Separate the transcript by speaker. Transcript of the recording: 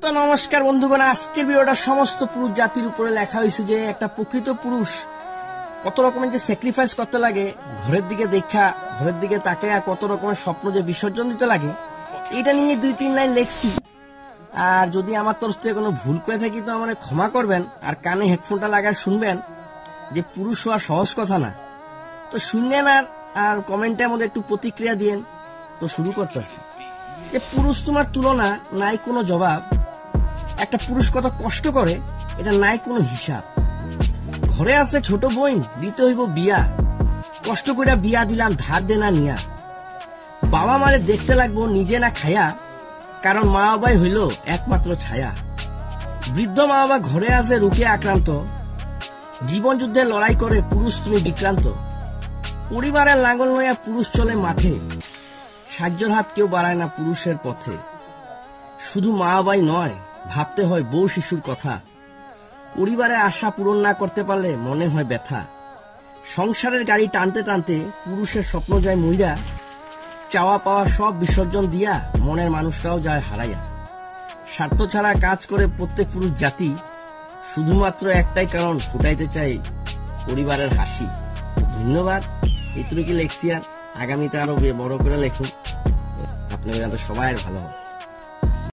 Speaker 1: তো নমস্কার বন্ধুগণ, আজকের ভিডিওটা সমস্ত পুরুষ জাতির উপরে লেখা হয়েছে যে একটা প্রকৃত পুরুষ কত রকমের যে স্যাক্রিফাইস করতে লাগে, ঘরের দিকে তাকে কত রকমের স্বপ্ন যে বিসর্জন দিতে লাগে, এটা নিয়ে 2-3 লাইন লেখছি। আর যদি আমার তরফ থেকে কোনো ভুল করে থাকি তো আমার ক্ষমা করবেন, আর কানে হেডফোনটা লাগায় শুনবেন যে পুরুষ হওয়া সহজ কথা না। তো শুনলেন আর কমেন্টের মধ্যে একটু প্রতিক্রিয়া দিয়েন। তো শুরু করতেছি যে পুরুষ তোমার তুলনা নাই কোনো জবাব, একটা পুরুষ কত কষ্ট করে এটা নাই কোনো হিসাব। ঘরে আছে ছোট বই, দিতে হইব বিয়া, কষ্ট করে বিয়া দিলাম ধার দেনা নিয়া। বাবা মারে দেখতে লাগবো নিজে না খায়া, কারণ মা বাবাই হইল একমাত্র ছায়া। বৃদ্ধ মা বাবা ঘরে আছে রোগে আক্রান্ত, জীবন যুদ্ধে লড়াই করে পুরুষ তুমি বিক্রান্ত। পরিবারের লাঙ্গল নয়া পুরুষ চলে মাঠে, সাহায্যের হাত কেউ বাড়ায় না পুরুষের পথে। শুধু মা বাবাই নয়, ভাবতে হয় বউ শিশুর কথা। পরিবারের আশা পূরণ না করতে পারলে মনে হয় ব্যথা। সংসারের গাড়ি টানতে টানতে পুরুষের স্বপ্ন যায় মইরা, চাওয়া পাওয়া সব বিসর্জন দিয়া মনের মানুষটাও যায় হারাইয়া। স্বার্থ ছাড়া কাজ করে প্রত্যেক পুরুষ জাতি, শুধুমাত্র একটাই কারণ, ফুটাইতে চাই পরিবারের হাসি। ধন্যবাদ। এইটুকু লেখছি, আর আগামীতে আরো বড় করে লেখুন, আপনাদের সবাই ভালো হবে।